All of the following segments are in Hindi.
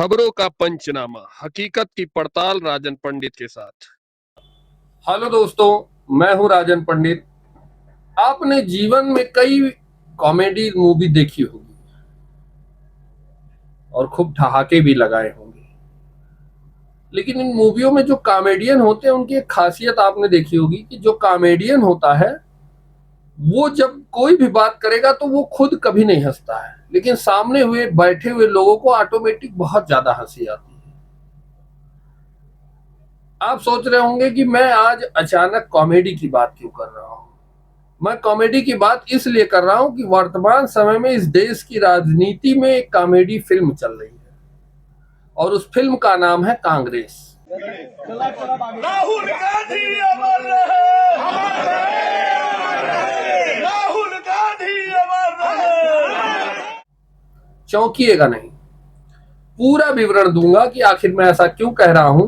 खबरों का पंचनामा, हकीकत की पड़ताल राजन पंडित के साथ। हेलो दोस्तों, मैं हूं राजन पंडित। आपने जीवन में कई कॉमेडी मूवी देखी होगी और खूब ठहाके भी लगाए होंगे, लेकिन इन मूवियों में जो कॉमेडियन होते हैं उनकी एक खासियत आपने देखी होगी कि जो कॉमेडियन होता है वो जब कोई भी बात करेगा तो वो खुद कभी नहीं हंसता है, लेकिन सामने हुए बैठे हुए लोगों को ऑटोमेटिक बहुत ज्यादा हंसी आती है। आप सोच रहे होंगे कि मैं आज अचानक कॉमेडी की बात क्यों कर रहा हूं। मैं कॉमेडी की बात इसलिए कर रहा हूं कि वर्तमान समय में इस देश की राजनीति में एक कॉमेडी फिल्म चल रही है और उस फिल्म का नाम है कांग्रेस। राहुल गांधी अमर रहे, राहुल गांधी अमर रहे। चौंकिएगा नहीं, पूरा विवरण दूंगा कि आखिर मैं ऐसा क्यों कह रहा हूं,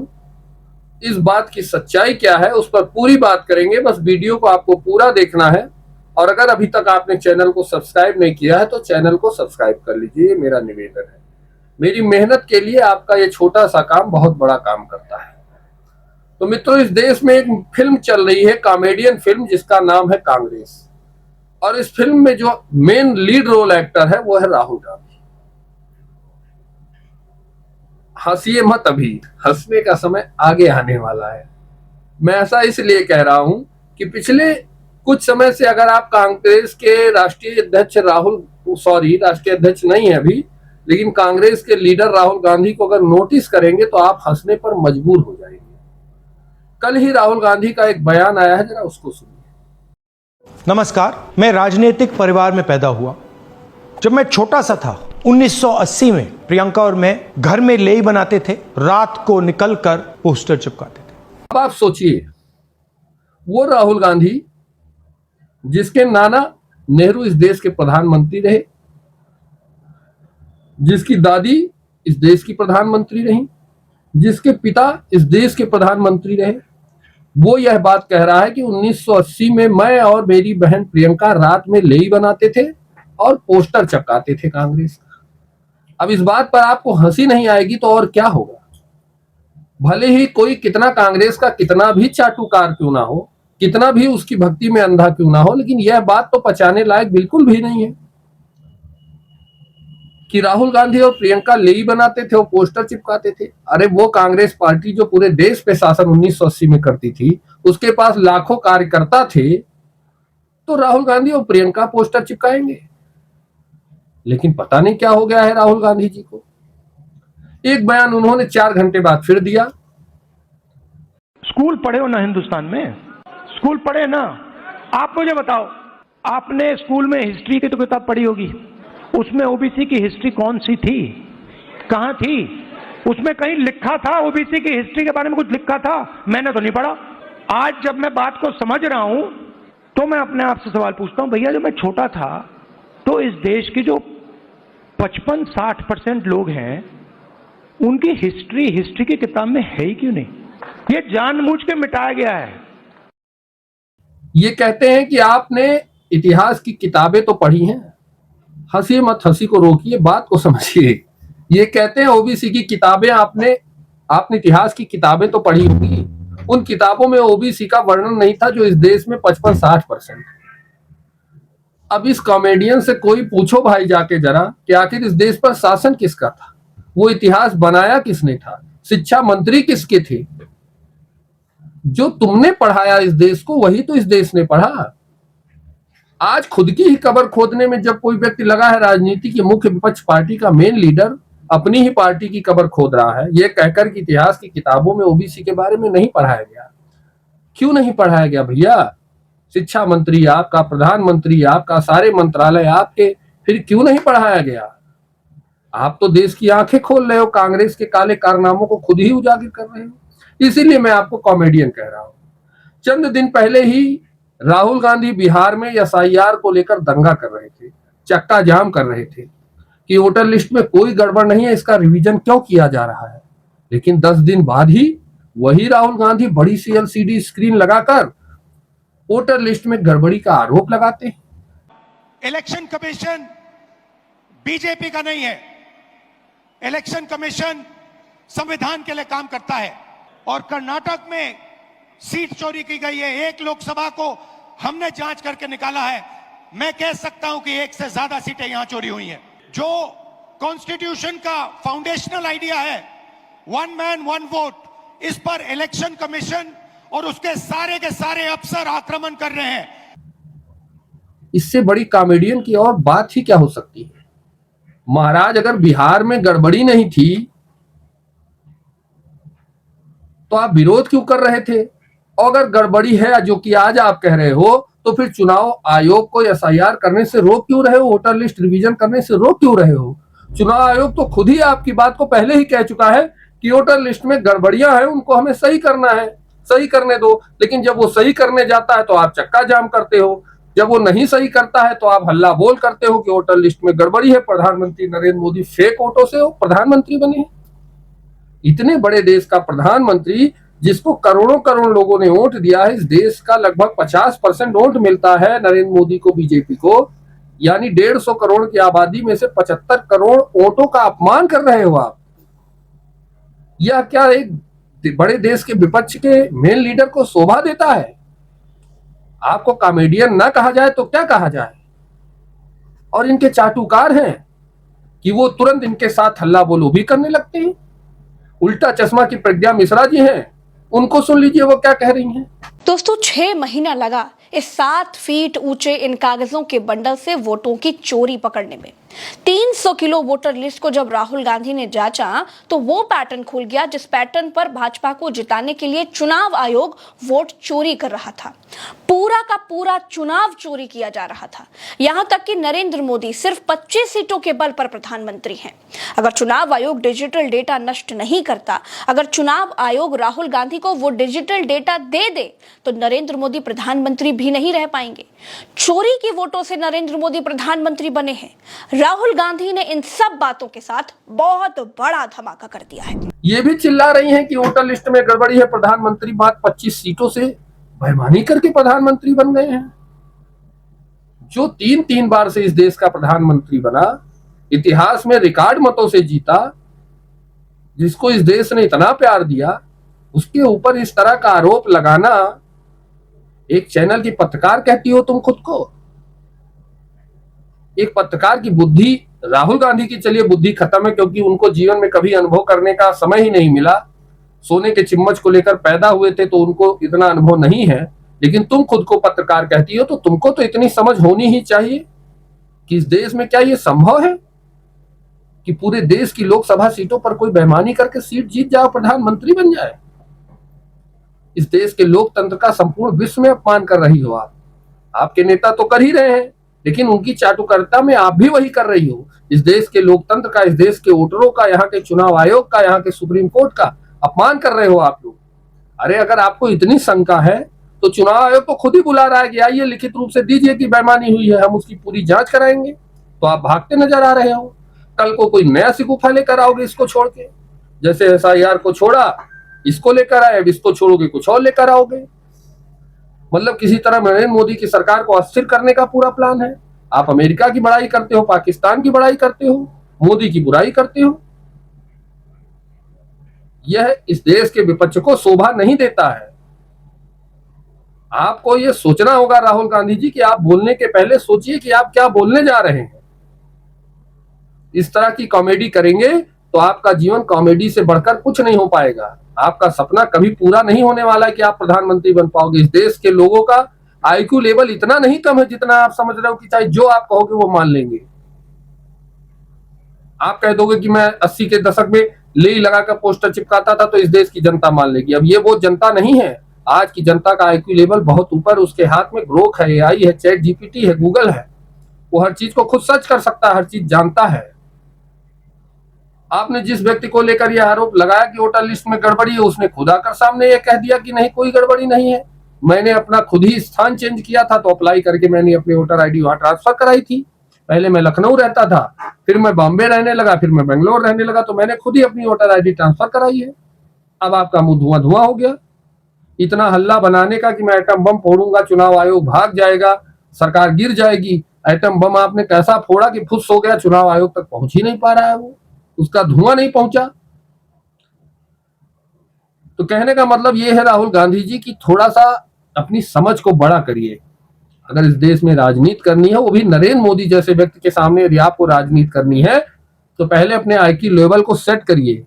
इस बात की सच्चाई क्या है, उस पर पूरी बात करेंगे। बस वीडियो को आपको पूरा देखना है और अगर अभी तक आपने चैनल को सब्सक्राइब नहीं किया है तो चैनल को सब्सक्राइब कर लीजिए, ये मेरा निवेदन है। मेरी मेहनत के लिए आपका ये छोटा सा काम बहुत बड़ा काम करता है। तो मित्रों, इस देश में एक फिल्म चल रही है, कॉमेडियन फिल्म, जिसका नाम है कांग्रेस। और इस फिल्म में जो मेन लीड रोल एक्टर है वो है राहुल गांधी। हंसिए मत, अभी हंसने का समय आगे आने वाला है। मैं ऐसा इसलिए कह रहा हूं कि पिछले कुछ समय से अगर आप कांग्रेस के राष्ट्रीय अध्यक्ष राष्ट्रीय अध्यक्ष नहीं है अभी, लेकिन कांग्रेस के लीडर राहुल गांधी को अगर नोटिस करेंगे तो आप हंसने पर मजबूर हो जाएंगे। कल ही राहुल गांधी का एक बयान आया है, जरा उसको सुनिए। नमस्कार, मैं राजनीतिक परिवार में पैदा हुआ। जब मैं छोटा सा था 1980 में प्रियंका और मैं घर में लेई बनाते थे, रात को निकलकर पोस्टर चिपकाते थे। अब आप सोचिए, वो राहुल गांधी जिसके नाना नेहरू इस देश के प्रधानमंत्री रहे, जिसकी दादी इस देश की प्रधानमंत्री रही, जिसके पिता इस देश के प्रधानमंत्री रहे, वो यह बात कह रहा है कि 1980 में मैं और मेरी बहन प्रियंका रात में लेई बनाते थे और पोस्टर चिपकाते थे कांग्रेस का। अब इस बात पर आपको हंसी नहीं आएगी तो और क्या होगा। भले ही कोई कितना कांग्रेस का कितना भी चाटुकार क्यों ना हो, कितना भी उसकी भक्ति में अंधा क्यों ना हो, लेकिन यह बात तो पचाने लायक बिल्कुल भी नहीं है कि राहुल गांधी और प्रियंका लेई बनाते थे और पोस्टर चिपकाते थे। अरे वो कांग्रेस पार्टी जो पूरे देश पे शासन 1980 में करती थी, उसके पास लाखों कार्यकर्ता थे, तो राहुल गांधी और प्रियंका पोस्टर चिपकाएंगे। लेकिन पता नहीं क्या हो गया है राहुल गांधी जी को। एक बयान उन्होंने 4 घंटे बाद फिर दिया। स्कूल पढ़े हो ना हिंदुस्तान में? स्कूल पढ़े ना? आप मुझे बताओ, आपने स्कूल में हिस्ट्री की तो किताब पढ़ी होगी, उसमें ओबीसी की हिस्ट्री कौन सी थी? कहां थी? उसमें कहीं लिखा था ओबीसी की हिस्ट्री के बारे में? कुछ लिखा था? मैंने तो नहीं पढ़ा। आज जब मैं बात को समझ रहा हूं तो मैं अपने आप से सवाल पूछता हूं, भैया जब मैं छोटा था तो इस देश की जो 55-60% लोग हैं उनकी हिस्ट्री की किताब में है ही क्यों नहीं? ये जानबूझ के मिटाया गया है। ये कहते हैं कि आपने इतिहास की किताबें तो पढ़ी हैं। हंसी मत, हंसी को रोकिए, बात को समझिए। ये कहते हैं ओबीसी की किताबें आपने इतिहास की किताबें तो पढ़ी होगी, उन किताबों में ओबीसी का वर्णन नहीं था जो इस देश में 55-60%। अब इस कॉमेडियन से कोई पूछो भाई जाके जरा कि आखिर इस देश पर शासन किसका था, वो इतिहास बनाया किसने था, शिक्षा मंत्री किसके थे? जो तुमने पढ़ाया इस देश को, वही तो इस देश ने पढ़ा। आज खुद की ही कब्र खोदने में जब कोई व्यक्ति लगा है, राजनीति की मुख्य विपक्ष पार्टी का मेन लीडर अपनी ही पार्टी की कब्र खोद रहा है, यह कहकर कि इतिहास की किताबों में ओबीसी के बारे में नहीं पढ़ाया गया। क्यों नहीं पढ़ाया गया भैया? शिक्षा मंत्री आपका, प्रधानमंत्री आपका, सारे मंत्रालय आपके, फिर क्यों नहीं पढ़ाया गया? आप तो देश की आंखें खोल रहे हो, कांग्रेस के काले कारनामों को खुद ही उजागर कर रहे हो। इसीलिए मैं आपको कॉमेडियन कह रहा हूं। चंद दिन पहले ही राहुल गांधी बिहार में एसआईआर को लेकर दंगा कर रहे थे, चक्का जाम कर रहे थे कि वोटर लिस्ट में कोई गड़बड़ नहीं है, इसका रिवीजन क्यों किया जा रहा है। लेकिन 10 दिन बाद ही वही राहुल गांधी बड़ी सी एलसीडी स्क्रीन लगाकर वोटर लिस्ट में गड़बड़ी का आरोप लगाते हैं। इलेक्शन कमीशन बीजेपी का नहीं है, इलेक्शन कमीशन संविधान के लिए काम करता है और कर्नाटक में सीट चोरी की गई है। एक लोकसभा को हमने जांच करके निकाला है। मैं कह सकता हूं कि एक से ज्यादा सीटें यहां चोरी हुई हैं। जो कॉन्स्टिट्यूशन का फाउंडेशनल आइडिया है, वन मैन वन वोट, इस पर इलेक्शन कमीशन और उसके सारे के सारे अफसर आक्रमण कर रहे हैं। इससे बड़ी कॉमेडियन की और बात ही क्या हो सकती है। महाराज, अगर बिहार में गड़बड़ी नहीं थी तो आप विरोध क्यों कर रहे थे? और अगर गड़बड़ी है जो कि आज आप कह रहे हो, तो फिर चुनाव आयोग को एसआईआर करने से रोक क्यों रहे हो? वोटर लिस्ट रिवीजन करने से रोक क्यों रहे हो? चुनाव आयोग तो खुद ही आपकी बात को पहले ही कह चुका है कि वोटर लिस्ट में गड़बड़ियां हैं, उनको हमें सही करना है, सही करने दो। लेकिन जब वो सही करने जाता है तो आप चक्का जाम करते हो, जब वो नहीं सही करता है तो आप हल्ला बोल करते हो कि वोटर लिस्ट में गड़बड़ी है। प्रधानमंत्री नरेंद्र मोदी फेक वोटों से प्रधानमंत्री बने हैं। इतने बड़े देश का प्रधानमंत्री, जिसको करोड़ों करोड़ लोगों ने वोट दिया है, इस देश का लगभग 50% वोट मिलता है नरेंद्र मोदी को, बीजेपी को, यानी 150 करोड़ की आबादी में से 75 करोड़ वोटों का अपमान कर रहे हो आप। यह क्या एक बड़े देश के विपक्ष के मेन लीडर को शोभा देता है? आपको कॉमेडियन ना कहा जाए तो क्या कहा जाए? और इनके चाटुकार हैं कि वो तुरंत इनके साथ हल्ला बोलो भी करने लगते हैं। उल्टा चश्मा की प्रज्ञा मिश्रा जी हैं, उनको सुन लीजिए वो क्या कह रही हैं। दोस्तों, 6 महीना लगा इस 7 फीट ऊंचे इन कागजों के बंडल से वोटों की चोरी पकड़ने में। 300 किलो वोटर लिस्ट को जब राहुल गांधी ने जांचा तो वो पैटर्न खुल गया जिस पैटर्न पर भाजपा को जिताने के लिए चुनाव आयोग वोट चोरी कर रहा था। पूरा का पूरा चुनाव चोरी किया जा रहा था। यहां तक कि नरेंद्र मोदी सिर्फ 25 सीटों के बल पर प्रधानमंत्री हैं। अगर चुनाव आयोग डिजिटल डेटा नष्ट नहीं करता, अगर चुनाव आयोग राहुल गांधी को वो डिजिटल डेटा दे दे, तो नरेंद्र मोदी प्रधानमंत्री भी नहीं रह पाएंगे। चोरी की वोटों से नरेंद्र मोदी प्रधानमंत्री बने हैं। राहुल गांधी ने इन सब बातों के साथ बहुत बड़ा धमाका कर दिया है। ये भी चिल्ला रही हैं कि वोटर लिस्ट में गड़बड़ी है, प्रधानमंत्री बात 25 सीटों से बेईमानी करके प्रधानमंत्री बन गए हैं। जो 3 बार से इस देश का प्रधानमंत्री बना, इतिहास में रिकॉर्ड मतों से जीता, जिसको इस देश ने इतना प्यार दिया, उसके ऊपर इस तरह का आरोप लगाना। एक चैनल की पत्रकार कहती हो तुम खुद को? एक पत्रकार की बुद्धि, राहुल गांधी की चलिए बुद्धि खत्म है क्योंकि उनको जीवन में कभी अनुभव करने का समय ही नहीं मिला। सोने के चिम्मच को लेकर पैदा हुए थे तो उनको इतना अनुभव नहीं है। लेकिन तुम खुद को पत्रकार कहती हो, तो तुमको तो इतनी समझ होनी ही चाहिए कि इस देश में क्या यह संभव है कि पूरे देश की लोकसभा सीटों पर कोई बेईमानी करके सीट जीत जाए, प्रधानमंत्री बन जाए। इस देश के लोकतंत्र का संपूर्ण विश्व में अपमान कर रही हो आप। आपके नेता तो कर ही रहे हैं, लेकिन उनकी चाटुकारिता में आप भी वही कर रही हो। इस देश के लोकतंत्र का, इस देश के वोटरों का, यहाँ के चुनाव आयोग का, यहाँ के सुप्रीम कोर्ट का अपमान कर रहे हो आप लोग। अरे अगर आपको इतनी शंका है तो चुनाव आयोग तो खुद ही बुला रहा है कि आइए लिखित रूप से दीजिए कि बेईमानी हुई है, हम उसकी पूरी जांच कराएंगे। तो आप भागते नजर आ रहे हो। कल को कोई नया सिकुफा लेकर आओगे इसको छोड़ के, जैसे एसआईआर को छोड़ा, इसको लेकर आए, अब इसको छोड़ोगे कुछ और लेकर आओगे। मतलब किसी तरह नरेंद्र मोदी की सरकार को अस्थिर करने का पूरा प्लान है। आप अमेरिका की बड़ाई करते हो, पाकिस्तान की बड़ाई करते हो, मोदी की बुराई करते हो। यह इस देश के विपक्ष को शोभा नहीं देता है। आपको यह सोचना होगा राहुल गांधी जी कि आप बोलने के पहले सोचिए कि आप क्या बोलने जा रहे हैं। इस तरह की कॉमेडी करेंगे तो आपका जीवन कॉमेडी से बढ़कर कुछ नहीं हो पाएगा। आपका सपना कभी पूरा नहीं होने वाला है कि आप प्रधानमंत्री बन पाओगे। इस देश के लोगों का आईक्यू लेवल इतना नहीं कम है जितना आप समझ रहे हो कि चाहे जो आप कहोगे वो मान लेंगे। आप कह दोगे कि मैं 80 के दशक में लेई लगाकर पोस्टर चिपकाता था तो इस देश की जनता मान लेगी। अब ये वो जनता नहीं है। आज की जनता का आईक्यू लेवल बहुत ऊपर, उसके हाथ में ग्रोक है, एआई है, चैट जीपीटी है, गूगल है। वो हर चीज को खुद सर्च कर सकता है, हर चीज जानता है। आपने जिस व्यक्ति को लेकर यह आरोप लगाया कि वोटर लिस्ट में गड़बड़ी है, उसने खुद आकर सामने ये कह दिया कि नहीं कोई गड़बड़ी नहीं है, मैंने अपना खुद ही स्थान चेंज किया था, तो अप्लाई करके मैंने अपनी वोटर आईडी वहां ट्रांसफर कराई थी। पहले मैं लखनऊ रहता था, फिर मैं बॉम्बे रहने लगा, फिर मैं बेंगलोर रहने लगा, तो मैंने खुद ही अपनी वोटर आईडी ट्रांसफर कराई है। अब आपका मुंह धुआं धुआं हो गया। इतना हल्ला बनाने का कि मैं एटम बम फोड़ूंगा, चुनाव आयोग भाग जाएगा, सरकार गिर जाएगी। एटम बम आपने कैसा फोड़ा कि फुस हो गया, चुनाव आयोग तक पहुंच ही नहीं पा रहा है वो। उसका धुआं नहीं पहुंचा। तो कहने का मतलब ये है राहुल गांधी जी की थोड़ा सा अपनी समझ को बड़ा करिए। अगर इस देश में राजनीति करनी है, वो भी नरेंद्र मोदी जैसे व्यक्ति के सामने, यदि आपको राजनीति करनी है तो पहले अपने IQ लेवल को सेट करिए,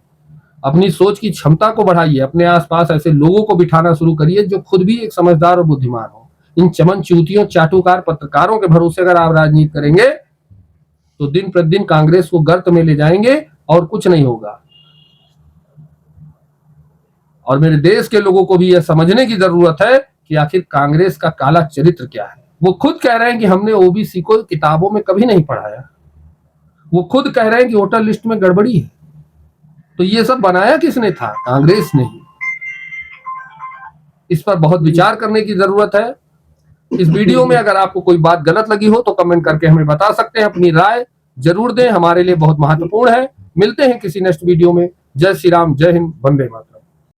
अपनी सोच की क्षमता को बढ़ाइए, अपने आसपास ऐसे लोगों को बिठाना शुरू करिए जो खुद भी एक समझदार और बुद्धिमान हो। इन चमन चूतियों, चाटुकार पत्रकारों के भरोसे अगर आप राजनीति करेंगे तो दिन प्रतिदिन कांग्रेस को गर्त में ले जाएंगे और कुछ नहीं होगा। और मेरे देश के लोगों को भी यह समझने की जरूरत है कि आखिर कांग्रेस का काला चरित्र क्या है। वो खुद कह रहे हैं कि हमने OBC को किताबों में कभी नहीं पढ़ाया। वो खुद कह रहे हैं कि वोटर लिस्ट में गड़बड़ी है। तो ये सब बनाया किसने था? कांग्रेस ने ही। इस पर बहुत विचार करने की जरूरत है। इस वीडियो में अगर आपको कोई बात गलत लगी हो तो कमेंट करके हमें बता सकते हैं, अपनी राय जरूर दें, हमारे लिए बहुत महत्वपूर्ण है। मिलते हैं किसी नेक्स्ट वीडियो में। जय श्री राम, जय हिंद, वंदे मातरम।